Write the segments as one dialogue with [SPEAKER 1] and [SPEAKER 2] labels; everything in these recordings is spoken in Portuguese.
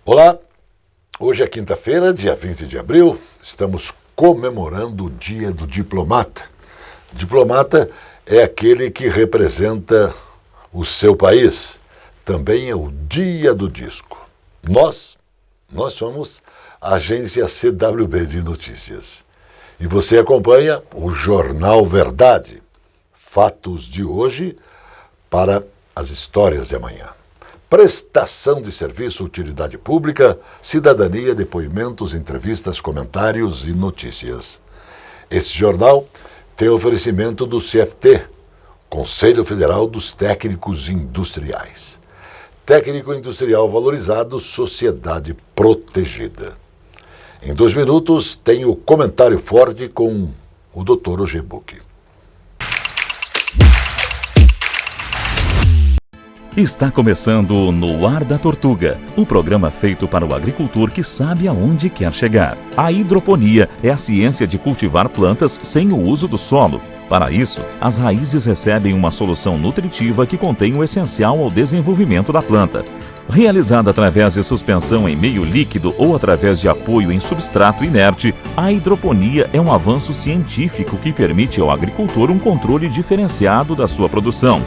[SPEAKER 1] Olá, hoje é quinta-feira, dia 20 de abril, estamos comemorando o Dia do Diplomata. Diplomata é aquele que representa o seu país. Também é o Dia do Disco. Nós somos a agência CWB de Notícias. E você acompanha o Jornal Verdade. Fatos de hoje para as histórias de amanhã. Prestação de serviço, utilidade pública, cidadania, depoimentos, entrevistas, comentários e notícias. Esse jornal tem oferecimento do CFT, Conselho Federal dos Técnicos Industriais. Técnico industrial valorizado, sociedade protegida. Em 2 minutos tem o comentário Ford com o Dr. Ogebuki.
[SPEAKER 2] Está começando No Ar da Tortuga, o programa feito para o agricultor que sabe aonde quer chegar. A hidroponia é a ciência de cultivar plantas sem o uso do solo. Para isso, as raízes recebem uma solução nutritiva que contém o essencial ao desenvolvimento da planta. Realizada através de suspensão em meio líquido ou através de apoio em substrato inerte, a hidroponia é um avanço científico que permite ao agricultor um controle diferenciado da sua produção.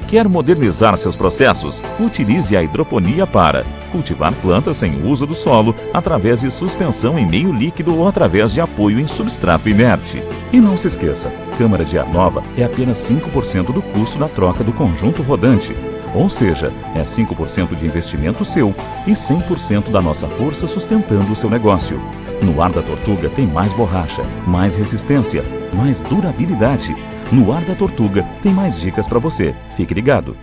[SPEAKER 2] Quer modernizar seus processos? Utilize a hidroponia para cultivar plantas sem uso do solo, através de suspensão em meio líquido ou através de apoio em substrato inerte. E não se esqueça, câmara de ar nova é apenas 5% do custo da troca do conjunto rodante. Ou seja, é 5% de investimento seu e 100% da nossa força sustentando o seu negócio. No Ar da Tortuga tem mais borracha, mais resistência, mais durabilidade. No Ar da Tortuga tem mais dicas para você. Fique ligado.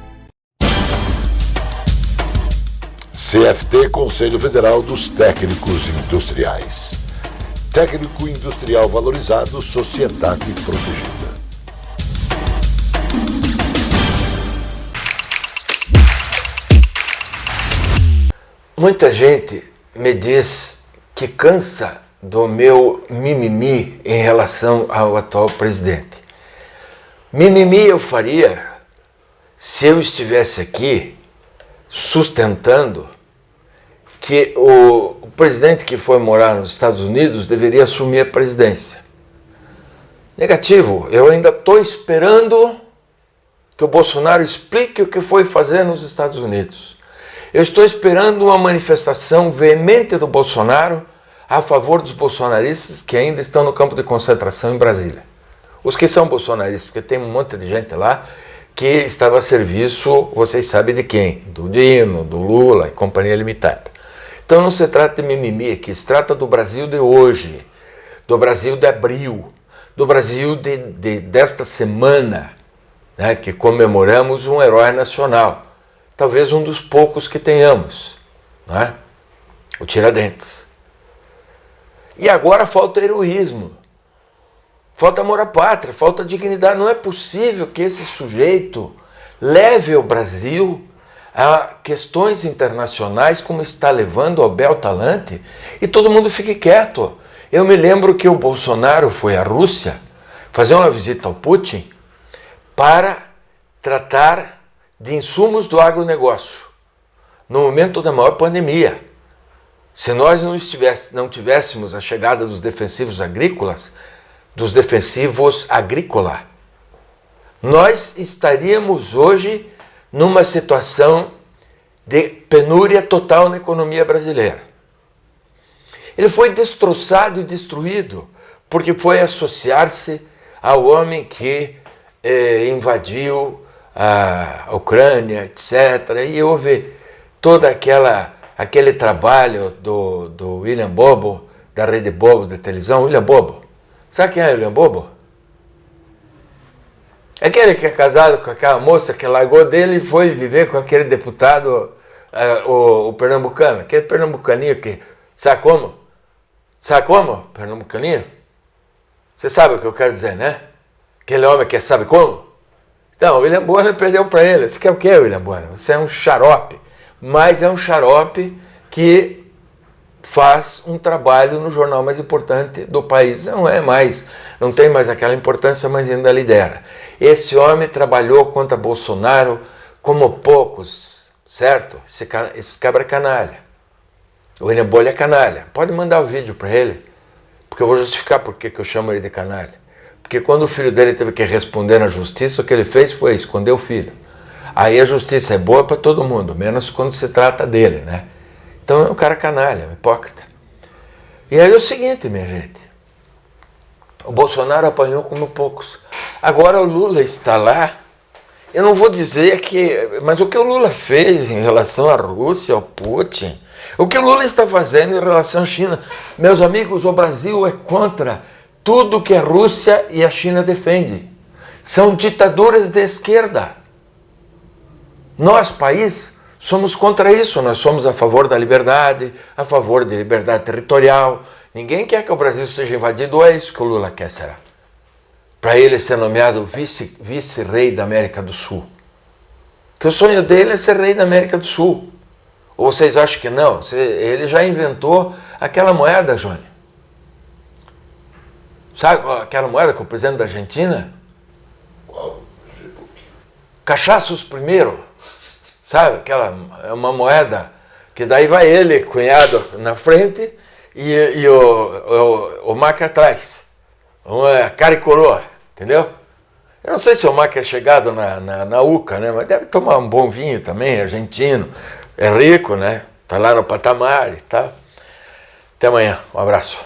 [SPEAKER 1] CFT, Conselho Federal dos Técnicos Industriais. Técnico industrial valorizado, sociedade protegida.
[SPEAKER 3] Muita gente me diz que cansa do meu mimimi em relação ao atual presidente. Mimimi eu faria se eu estivesse aqui sustentando que o presidente que foi morar nos Estados Unidos deveria assumir a presidência. Negativo, eu ainda estou esperando que o Bolsonaro explique o que foi fazer nos Estados Unidos. Eu estou esperando uma manifestação veemente do Bolsonaro a favor dos bolsonaristas que ainda estão no campo de concentração em Brasília. Os que são bolsonaristas, porque tem um monte de gente lá que estava a serviço, vocês sabem de quem? Do Dino, do Lula e companhia limitada. Então não se trata de mimimi aqui, se trata do Brasil de hoje, do Brasil de abril, do Brasil desta semana, né, que comemoramos um herói nacional. Talvez um dos poucos que tenhamos, né? O Tiradentes. E agora falta heroísmo, falta amor à pátria, falta dignidade. Não é possível que esse sujeito leve o Brasil a questões internacionais como está levando ao bel talante e todo mundo fique quieto. Eu me lembro que o Bolsonaro foi à Rússia fazer uma visita ao Putin para tratar de insumos do agronegócio, no momento da maior pandemia. Se nós não tivéssemos a chegada dos defensivos agrícolas, nós estaríamos hoje numa situação de penúria total na economia brasileira. Ele foi destroçado e destruído porque foi associar-se ao homem que invadiu a Ucrânia, etc. E houve todo aquele trabalho do William Bobo, da Rede Bobo de televisão. William Bobo. Sabe quem é William Bobo? Aquele que é casado com aquela moça que largou dele e foi viver com aquele deputado, o pernambucano. Aquele pernambucaninho que... Sabe como? Sabe como? Pernambucaninho? Você sabe o que eu quero dizer, né? Aquele homem que sabe como? Então, o William Bonner perdeu para ele. Você quer o quê, William Bonner? Você é um xarope. Mas é um xarope que faz um trabalho no jornal mais importante do país. Não tem mais aquela importância, mas ainda lidera. Esse homem trabalhou contra Bolsonaro como poucos, certo? Esse cabra canalha. O William Bonner é canalha. Pode mandar o vídeo para ele, porque eu vou justificar por que eu chamo ele de canalha. Porque quando o filho dele teve que responder na justiça, o que ele fez foi esconder o filho. Aí a justiça é boa para todo mundo, menos quando se trata dele, né? Então é um cara canalha, um hipócrita. E aí é o seguinte, minha gente. O Bolsonaro apanhou como poucos. Agora o Lula está lá. Eu não vou dizer que... Mas o que o Lula fez em relação à Rússia, ao Putin, o que o Lula está fazendo em relação à China, meus amigos, o Brasil é contra tudo que a Rússia e a China defendem. São ditaduras de esquerda. Nós, país, somos contra isso. Nós somos a favor da liberdade, a favor de liberdade territorial. Ninguém quer que o Brasil seja invadido, ou é isso que o Lula quer, será? Para ele ser nomeado vice-rei da América do Sul. Que o sonho dele é ser rei da América do Sul. Ou vocês acham que não? Ele já inventou aquela moeda, Johnny. Sabe aquela moeda que o presidente da Argentina?
[SPEAKER 1] Qual?
[SPEAKER 3] Cachaços primeiro. Sabe? Aquela é uma moeda que daí vai ele, cunhado, na frente e o Macri atrás. Uma cara e coroa. Entendeu? Eu não sei se o Macri é chegado na UCA, né? Mas deve tomar um bom vinho também, argentino. É rico, né? Tá lá no patamar e tal. Até amanhã. Um abraço.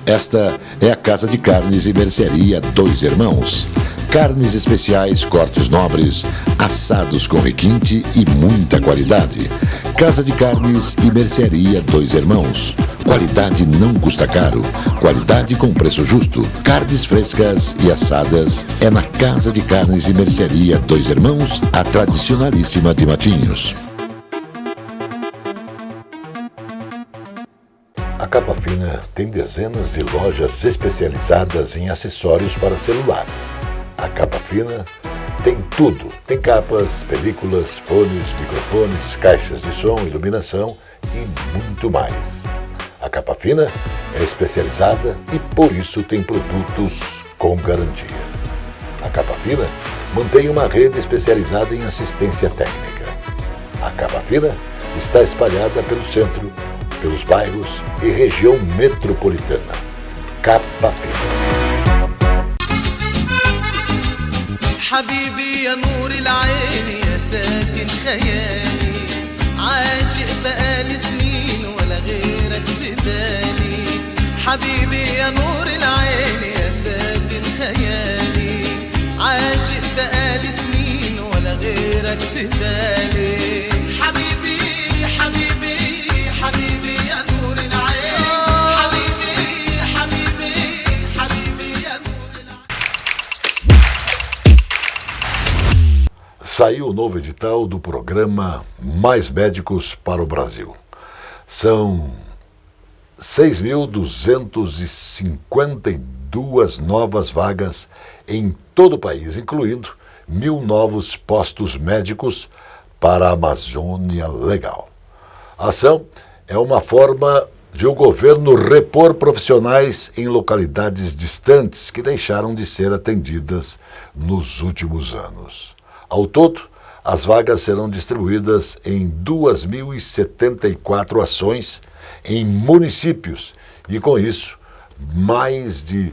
[SPEAKER 4] Esta é a Casa de Carnes e Mercearia Dois Irmãos. Carnes especiais, cortes nobres, assados com requinte e muita qualidade. Casa de Carnes e Mercearia Dois Irmãos. Qualidade não custa caro. Qualidade com preço justo. Carnes frescas e assadas é na Casa de Carnes e Mercearia Dois Irmãos, a tradicionalíssima de Matinhos.
[SPEAKER 1] A Capa Fina tem dezenas de lojas especializadas em acessórios para celular. A Capa Fina tem tudo. Tem capas, películas, fones, microfones, caixas de som, iluminação e muito mais. A Capa Fina é especializada e por isso tem produtos com garantia. A Capa Fina mantém uma rede especializada em assistência técnica. A Capa Fina está espalhada pelo centro, pelos bairros e região metropolitana. Capa Fina.
[SPEAKER 5] حبيبي يا نور العين يا ساكن خيالي عاشق بقالي سنين ولا غيرك في بالي حبيبي يا نور العين يا ساكن خيالي عاشق بقالي سنين ولا غيرك في بالي حبيبي حبيبي حبيبي يا نور العين حبيبي حبيبي حبيبي يا نور العين.
[SPEAKER 1] Saiu o novo edital do programa Mais Médicos para o Brasil. São 6.252 novas vagas em todo o país, incluindo 1.000 novos postos médicos para a Amazônia Legal. A ação é uma forma de o governo repor profissionais em localidades distantes que deixaram de ser atendidas nos últimos anos. Ao todo, as vagas serão distribuídas em 2.074 ações em municípios e, com isso, mais de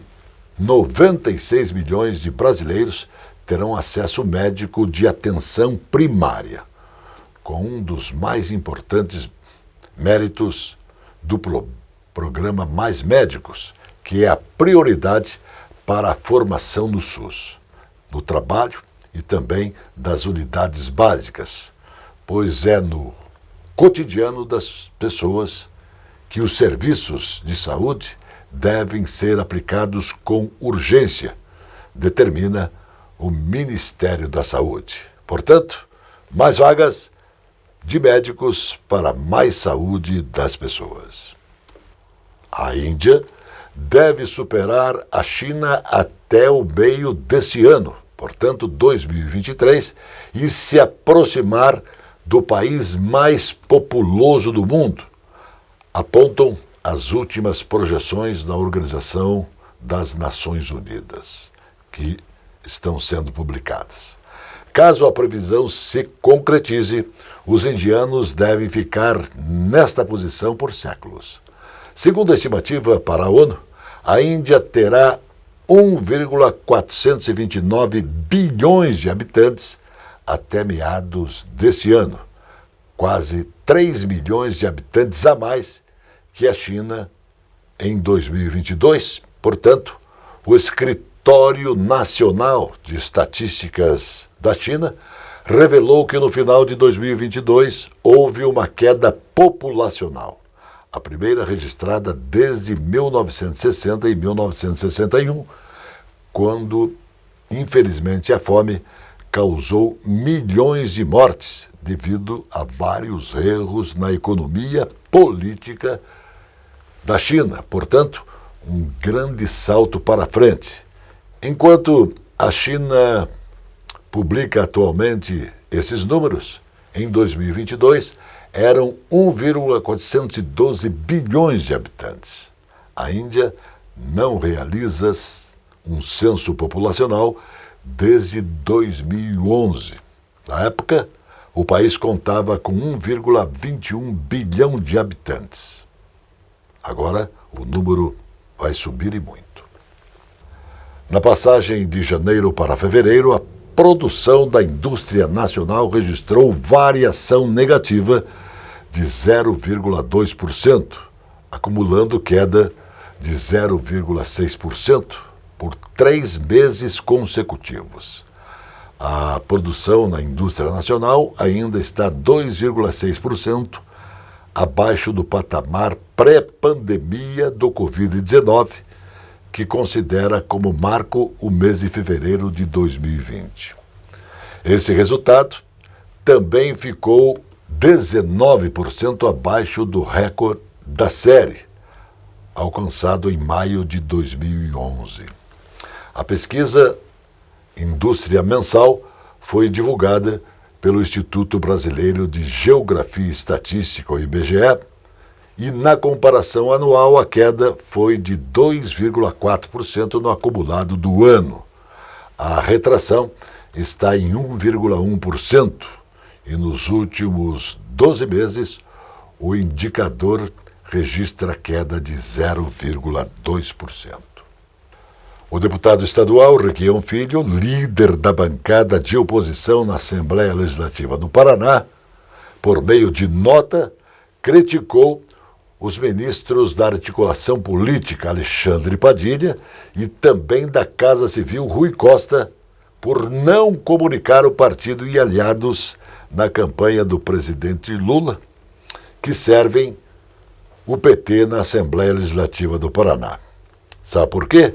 [SPEAKER 1] 96 milhões de brasileiros terão acesso médico de atenção primária, com um dos mais importantes méritos do programa Mais Médicos, que é a prioridade para a formação no SUS, no trabalho e também das unidades básicas, pois é no cotidiano das pessoas que os serviços de saúde devem ser aplicados com urgência, determina o Ministério da Saúde. Portanto, mais vagas de médicos para mais saúde das pessoas. A Índia deve superar a China até o meio deste ano, portanto 2023, e se aproximar do país mais populoso do mundo, apontam as últimas projeções da Organização das Nações Unidas, que estão sendo publicadas. caso a previsão se concretize, os indianos devem ficar nesta posição por séculos. Segundo a estimativa para a ONU, a Índia terá 1,429 bilhões de habitantes até meados deste ano, quase 3 milhões de habitantes a mais que a China em 2022. Portanto, o Escritório Nacional de Estatísticas da China revelou que no final de 2022 houve uma queda populacional, a primeira registrada desde 1960 e 1961, quando, infelizmente, a fome causou milhões de mortes devido a vários erros na economia política da China. Portanto, um grande salto para frente. Enquanto a China publica atualmente esses números, em 2022 eram 1,412 bilhões de habitantes. A Índia não realiza um censo populacional desde 2011. Na época, o país contava com 1,21 bilhão de habitantes. Agora, o número vai subir e muito. Na passagem de janeiro para fevereiro, a produção da indústria nacional registrou variação negativa de 0,2%, acumulando queda de 0,6% por 3 meses consecutivos. A produção na indústria nacional ainda está 2,6% abaixo do patamar pré-pandemia do Covid-19, que considera como marco o mês de fevereiro de 2020. Esse resultado também ficou 19% abaixo do recorde da série, alcançado em maio de 2011. A pesquisa Indústria Mensal foi divulgada pelo Instituto Brasileiro de Geografia e Estatística, o IBGE, e na comparação anual a queda foi de 2,4% no acumulado do ano. A retração está em 1,1% e nos últimos 12 meses o indicador registra queda de 0,2%. O deputado estadual Requião Filho, líder da bancada de oposição na Assembleia Legislativa do Paraná, por meio de nota, criticou os ministros da Articulação Política Alexandre Padilha e também da Casa Civil Rui Costa por não comunicar o partido e aliados na campanha do presidente Lula, que servem o PT na Assembleia Legislativa do Paraná. Sabe por quê?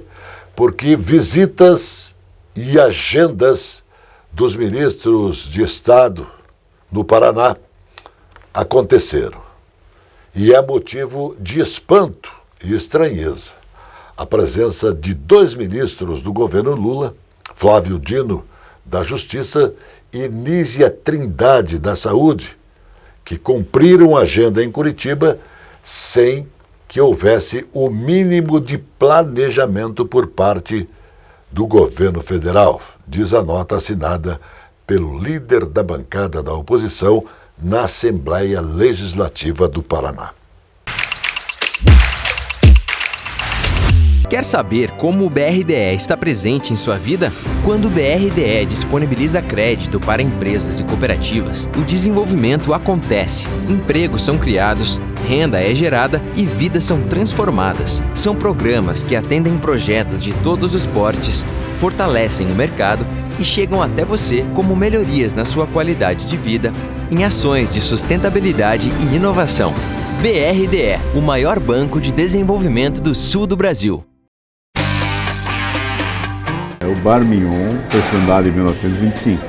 [SPEAKER 1] Porque visitas e agendas dos ministros de Estado no Paraná aconteceram. E é motivo de espanto e estranheza a presença de 2 ministros do governo Lula, Flávio Dino, da Justiça, e Nízia Trindade, da Saúde, que cumpriram a agenda em Curitiba sem que houvesse o mínimo de planejamento por parte do governo federal, diz a nota assinada pelo líder da bancada da oposição na Assembleia Legislativa do Paraná.
[SPEAKER 6] Quer saber como o BRDE está presente em sua vida? Quando o BRDE disponibiliza crédito para empresas e cooperativas, o desenvolvimento acontece, empregos são criados, renda é gerada e vidas são transformadas. São programas que atendem projetos de todos os portes, fortalecem o mercado e chegam até você como melhorias na sua qualidade de vida, em ações de sustentabilidade e inovação. BRDE, o maior banco de desenvolvimento do sul do Brasil.
[SPEAKER 7] O Bar Mignon foi fundado em 1925.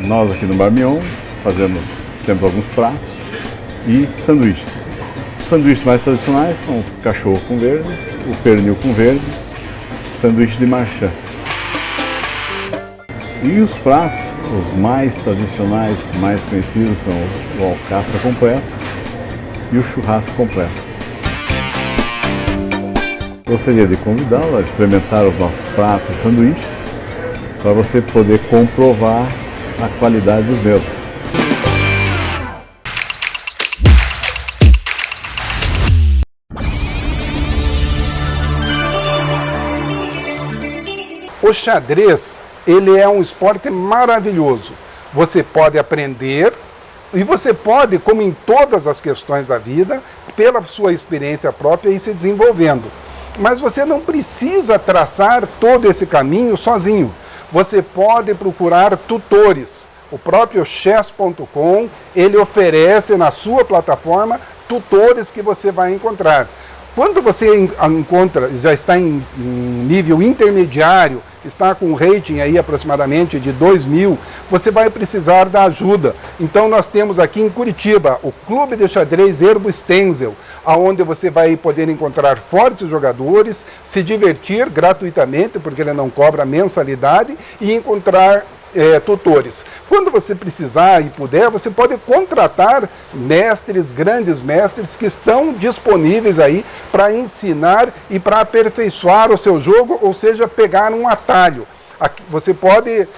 [SPEAKER 7] Nós aqui no Bar Mignon temos alguns pratos e sanduíches. Os sanduíches mais tradicionais são o cachorro com verde, o pernil com verde, sanduíche de marchand. E os pratos, os mais tradicionais, mais conhecidos, são o alcatra completo e o churrasco completo. Gostaria de convidá-lo a experimentar os nossos pratos e sanduíches para você poder comprovar a qualidade dos mesmos.
[SPEAKER 8] O xadrez, ele é um esporte maravilhoso. Você pode aprender e você pode, como em todas as questões da vida, pela sua experiência própria, ir se desenvolvendo. Mas você não precisa traçar todo esse caminho sozinho. Você pode procurar tutores. O próprio chess.com, ele oferece na sua plataforma tutores que você vai encontrar. Quando você encontra, já está em nível intermediário, está com um rating aí aproximadamente de 2.000, você vai precisar da ajuda. Então nós temos aqui em Curitiba o Clube de Xadrez Erbo Stenzel, onde você vai poder encontrar fortes jogadores, se divertir gratuitamente, porque ele não cobra mensalidade, e encontrar tutores. Quando você precisar e puder, você pode contratar mestres, grandes mestres que estão disponíveis aí para ensinar e para aperfeiçoar o seu jogo, ou seja, pegar um atalho. Aqui, você pode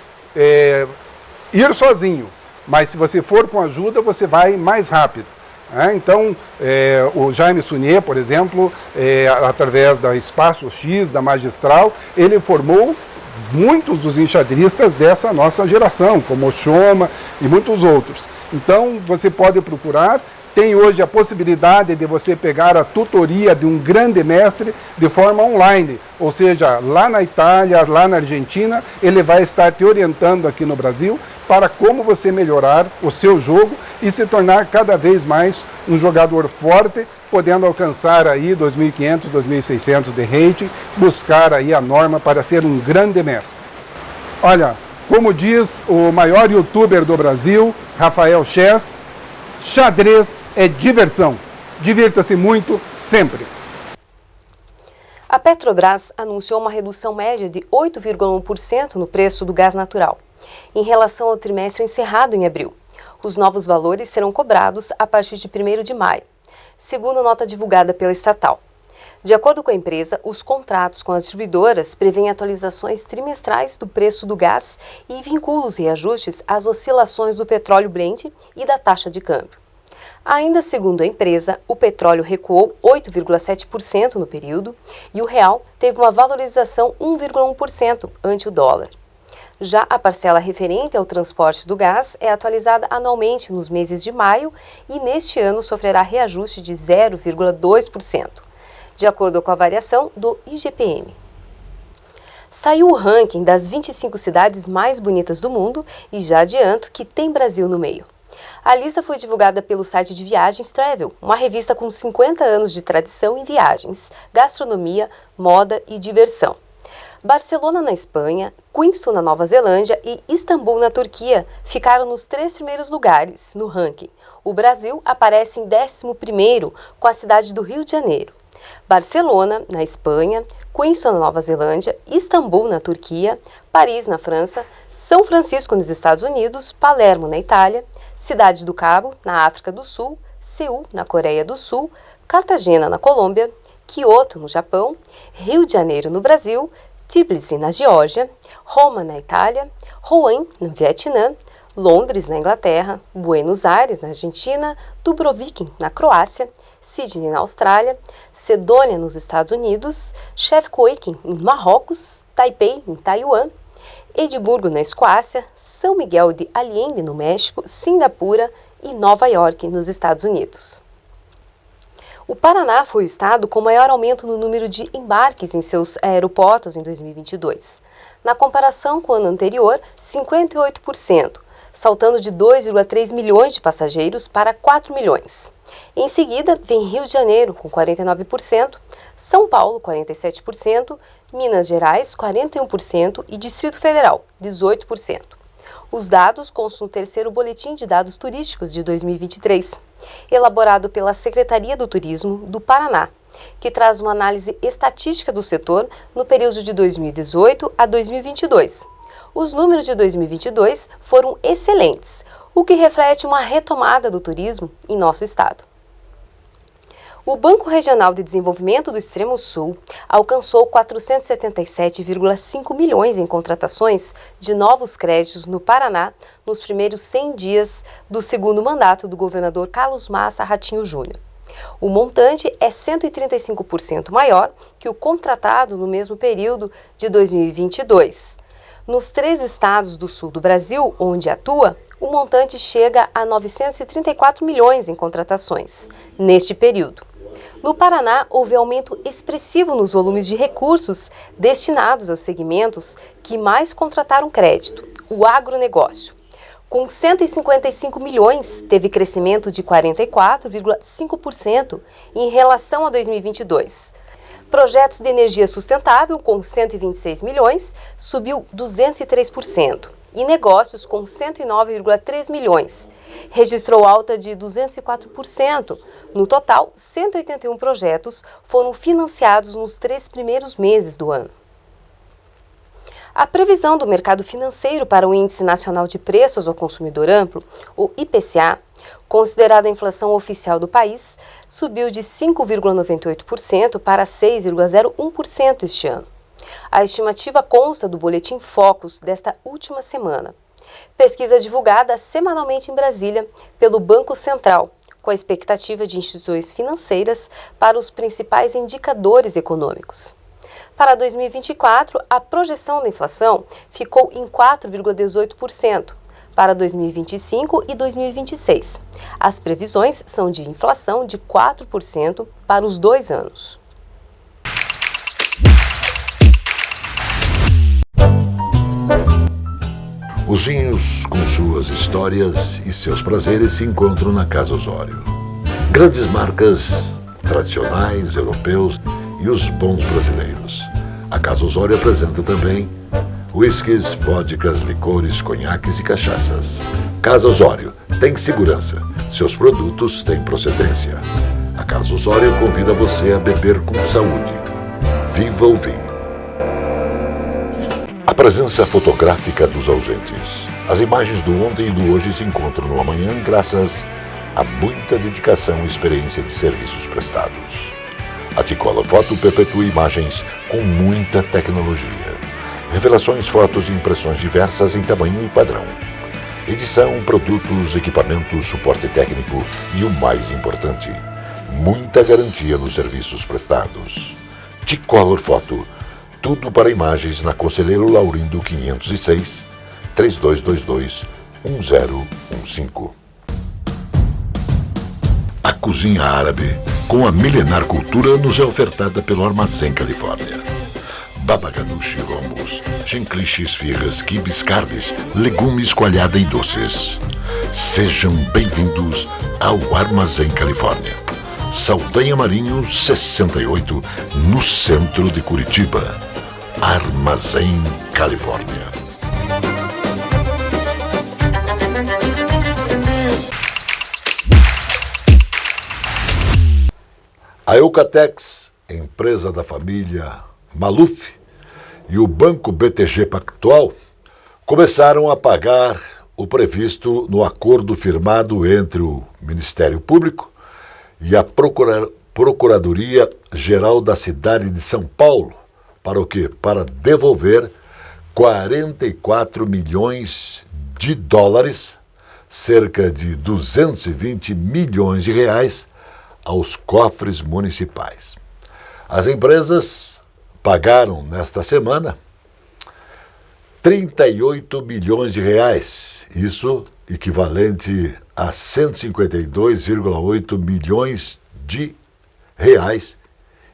[SPEAKER 8] ir sozinho, mas se você for com ajuda, você vai mais rápido. Então, o Jaime Sunier, por exemplo, através da Espaço X, da Magistral, ele formou muitos dos enxadristas dessa nossa geração, como o Choma e muitos outros. Então, você pode procurar. Tem hoje a possibilidade de você pegar a tutoria de um grande mestre de forma online, ou seja, lá na Itália, lá na Argentina, ele vai estar te orientando aqui no Brasil para como você melhorar o seu jogo e se tornar cada vez mais um jogador forte, podendo alcançar aí 2.500, 2.600 de rating, buscar aí a norma para ser um grande mestre. Olha, como diz o maior youtuber do Brasil, Rafael Chess, xadrez é diversão. Divirta-se muito, sempre.
[SPEAKER 9] A Petrobras anunciou uma redução média de 8,1% no preço do gás natural, em relação ao trimestre encerrado em abril. Os novos valores serão cobrados a partir de 1º de maio, segundo nota divulgada pela estatal. De acordo com a empresa, os contratos com as distribuidoras prevêem atualizações trimestrais do preço do gás e vinculam os reajustes às oscilações do petróleo Brent e da taxa de câmbio. Ainda segundo a empresa, o petróleo recuou 8,7% no período e o real teve uma valorização 1,1% ante o dólar. Já a parcela referente ao transporte do gás é atualizada anualmente nos meses de maio e neste ano sofrerá reajuste de 0,2%, de acordo com a variação do IGPM. Saiu o ranking das 25 cidades mais bonitas do mundo e já adianto que tem Brasil no meio. A lista foi divulgada pelo site de viagens Travel, uma revista com 50 anos de tradição em viagens, gastronomia, moda e diversão. Barcelona na Espanha, Queenstown na Nova Zelândia e Istambul na Turquia ficaram nos 3 primeiros lugares no ranking. O Brasil aparece em 11º com a cidade do Rio de Janeiro. Barcelona, na Espanha, Queenstown na Nova Zelândia, Istambul na Turquia, Paris na França, São Francisco nos Estados Unidos, Palermo na Itália, Cidade do Cabo na África do Sul, Seul na Coreia do Sul, Cartagena na Colômbia, Kyoto no Japão, Rio de Janeiro no Brasil, Tbilisi na Geórgia, Roma na Itália, Rouen no Vietnã, Londres na Inglaterra, Buenos Aires na Argentina, Dubrovnik na Croácia, Sydney na Austrália, Sedônia nos Estados Unidos, Sharjah em Marrocos, Taipei em Taiwan, Edimburgo na Escócia, São Miguel de Allende no México, Singapura e Nova York nos Estados Unidos. O Paraná foi o estado com maior aumento no número de embarques em seus aeroportos em 2022. Na comparação com o ano anterior, 58%, saltando de 2,3 milhões de passageiros para 4 milhões. Em seguida, vem Rio de Janeiro, com 49%, São Paulo, 47%, Minas Gerais, 41% e Distrito Federal, 18%. Os dados constam no terceiro Boletim de Dados Turísticos de 2023, elaborado pela Secretaria do Turismo do Paraná, que traz uma análise estatística do setor no período de 2018 a 2022. Os números de 2022 foram excelentes, o que reflete uma retomada do turismo em nosso estado. O Banco Regional de Desenvolvimento do Extremo Sul alcançou 477,5 milhões em contratações de novos créditos no Paraná nos primeiros 100 dias do segundo mandato do governador Carlos Massa Ratinho Júnior. O montante é 135% maior que o contratado no mesmo período de 2022. Nos 3 estados do sul do Brasil, onde atua, o montante chega a 934 milhões em contratações neste período. No Paraná, houve aumento expressivo nos volumes de recursos destinados aos segmentos que mais contrataram crédito, o agronegócio. Com 155 milhões, teve crescimento de 44,5% em relação a 2022. Projetos de energia sustentável, com 126 milhões, subiu 203%. E negócios, com 109,3 milhões, registrou alta de 204%. No total, 181 projetos foram financiados nos 3 primeiros meses do ano. A previsão do mercado financeiro para o Índice Nacional de Preços ao Consumidor Amplo, o IPCA, considerada a inflação oficial do país, subiu de 5,98% para 6,01% este ano. A estimativa consta do Boletim Focus desta última semana. Pesquisa divulgada semanalmente em Brasília pelo Banco Central, com a expectativa de instituições financeiras para os principais indicadores econômicos. Para 2024, a projeção da inflação ficou em 4,18%. Para 2025 e 2026, as previsões são de inflação de 4% para os 2 anos.
[SPEAKER 1] Os vinhos, com suas histórias e seus prazeres, se encontram na Casa Osório. Grandes marcas tradicionais, europeus e os bons brasileiros. A Casa Osório apresenta também uísques, vodkas, licores, conhaques e cachaças. Casa Osório tem segurança. Seus produtos têm procedência. A Casa Osório convida você a beber com saúde. Viva o vinho! A presença fotográfica dos ausentes. As imagens do ontem e do hoje se encontram no amanhã graças a muita dedicação e experiência de serviços prestados. A T-Color Foto perpetua imagens com muita tecnologia. Revelações, fotos e impressões diversas em tamanho e padrão. Edição, produtos, equipamentos, suporte técnico e o mais importante, muita garantia nos serviços prestados. T-Color Foto. Tudo para imagens na Conselheiro Laurindo 506, 3222-1015. A cozinha árabe, com a milenar cultura, nos é ofertada pelo Armazém Califórnia. Baba ganoush, hummus, chenklish, esfirras, quibes, carnes, legumes, coalhada e doces. Sejam bem-vindos ao Armazém Califórnia. Saldanha Marinho 68, no centro de Curitiba. Armazém Califórnia. A Eucatex, empresa da família Maluf, e o Banco BTG Pactual começaram a pagar o previsto no acordo firmado entre o Ministério Público e a Procuradoria-Geral da cidade de São Paulo. Para o quê? Para devolver 44 milhões de dólares, cerca de 220 milhões de reais, aos cofres municipais. As empresas pagaram nesta semana 38 milhões de reais, isso equivalente a 152,8 milhões de reais,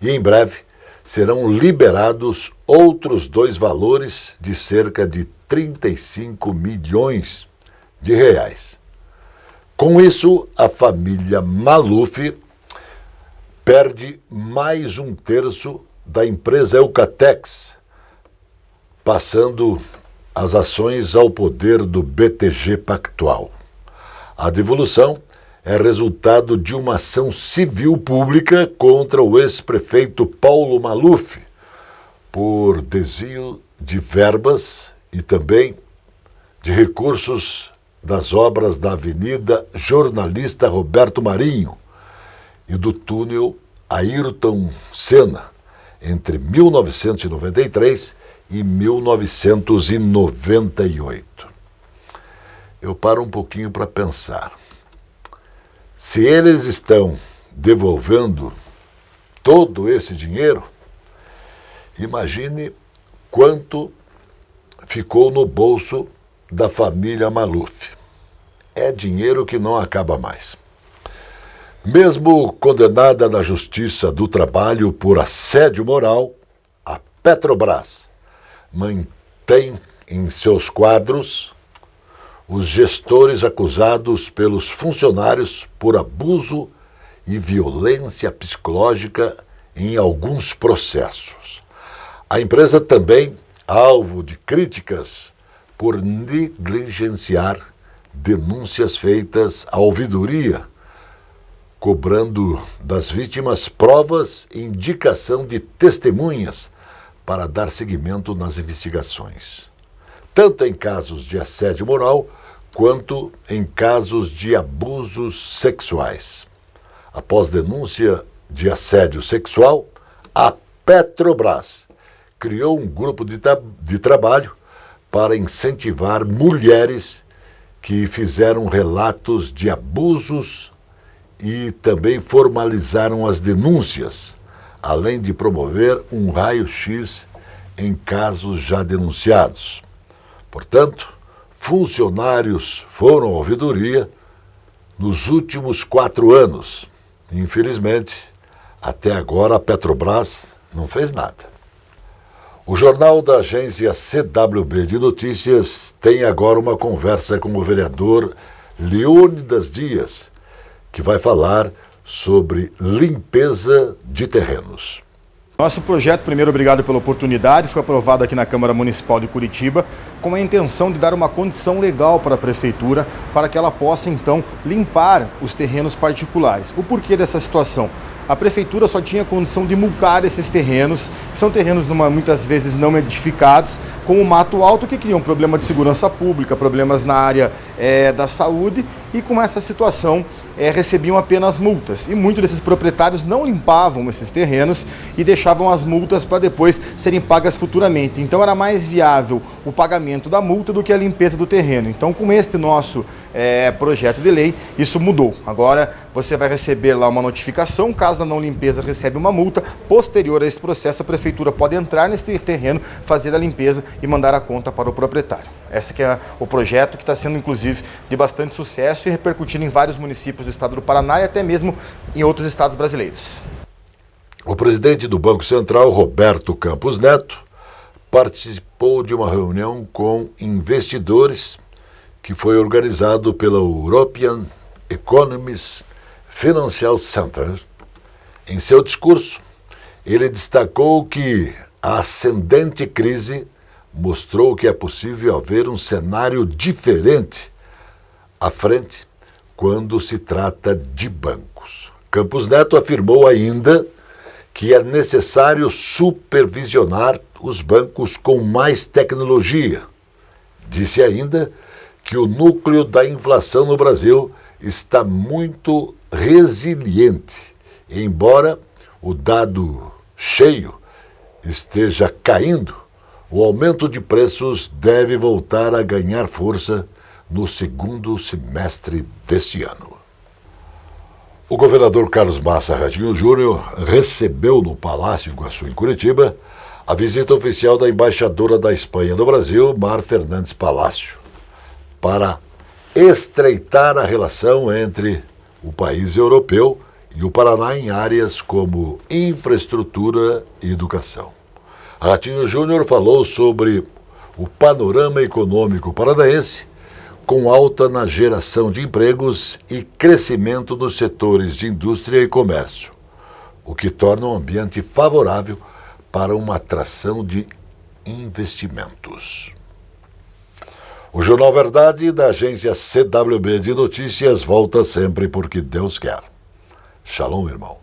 [SPEAKER 1] e em breve serão liberados outros 2 valores de cerca de 35 milhões de reais. Com isso, a família Maluf perde mais 1/3 da empresa Eucatex, passando as ações ao poder do BTG Pactual. A devolução é resultado de uma ação civil pública contra o ex-prefeito Paulo Maluf por desvio de verbas e também de recursos das obras da Avenida Jornalista Roberto Marinho e do túnel Ayrton Senna, entre 1993 e 1998. Eu paro um pouquinho para pensar. Se eles estão devolvendo todo esse dinheiro, imagine quanto ficou no bolso da família Maluf. É dinheiro que não acaba mais. Mesmo condenada na Justiça do Trabalho por assédio moral, a Petrobras mantém em seus quadros os gestores acusados pelos funcionários por abuso e violência psicológica em alguns processos. A empresa também alvo de críticas por negligenciar denúncias feitas à ouvidoria, cobrando das vítimas provas e indicação de testemunhas para dar seguimento nas investigações, tanto em casos de assédio moral quanto em casos de abusos sexuais. Após denúncia de assédio sexual, a Petrobras criou um grupo de trabalho para incentivar mulheres que fizeram relatos de abusos e também formalizaram as denúncias, além de promover um raio-x em casos já denunciados. Portanto, funcionários foram à ouvidoria nos últimos 4 anos. Infelizmente, até agora a Petrobras não fez nada. O jornal da agência CWB de Notícias tem agora uma conversa com o vereador Leônidas Dias, que vai falar sobre limpeza de terrenos.
[SPEAKER 10] Nosso projeto, primeiro, obrigado pela oportunidade, foi aprovado aqui na Câmara Municipal de Curitiba com a intenção de dar uma condição legal para a Prefeitura para que ela possa, então, limpar os terrenos particulares. O porquê dessa situação? A Prefeitura só tinha condição de multar esses terrenos, que são terrenos muitas vezes não edificados, com o mato alto, que criam problema de segurança pública, problemas na área da saúde, e com essa situação recebiam apenas multas. E muitos desses proprietários não limpavam esses terrenos e deixavam as multas para depois serem pagas futuramente. Então era mais viável o pagamento da multa do que a limpeza do terreno. Então, com este nosso projeto de lei, isso mudou. Agora você vai receber lá uma notificação, caso a não limpeza recebe uma multa. Posterior a esse processo, a Prefeitura pode entrar nesse terreno, fazer a limpeza e mandar a conta para o proprietário. Esse que é o projeto que está sendo, inclusive, de bastante sucesso e repercutindo em vários municípios do estado do Paraná e até mesmo em outros estados brasileiros.
[SPEAKER 1] O presidente do Banco Central, Roberto Campos Neto, participou de uma reunião com investidores que foi organizado pela European Economies Financial Center. Em seu discurso, ele destacou que a ascendente crise mostrou que é possível haver um cenário diferente à frente quando se trata de bancos. Campos Neto afirmou ainda que é necessário supervisionar os bancos com mais tecnologia. Disse ainda que o núcleo da inflação no Brasil está muito resiliente, embora o dado cheio esteja caindo. O aumento de preços deve voltar a ganhar força no segundo semestre deste ano. O governador Carlos Massa Ratinho Júnior recebeu no Palácio Iguaçu, em Curitiba, a visita oficial da embaixadora da Espanha no Brasil, Mar Fernandes Palacio, para estreitar a relação entre o país europeu e o Paraná em áreas como infraestrutura e educação. Ratinho Júnior falou sobre o panorama econômico paranaense, com alta na geração de empregos e crescimento nos setores de indústria e comércio, o que torna um ambiente favorável para uma atração de investimentos. O Jornal Verdade, da agência CWB de Notícias, volta sempre porque Deus quer. Shalom, irmão.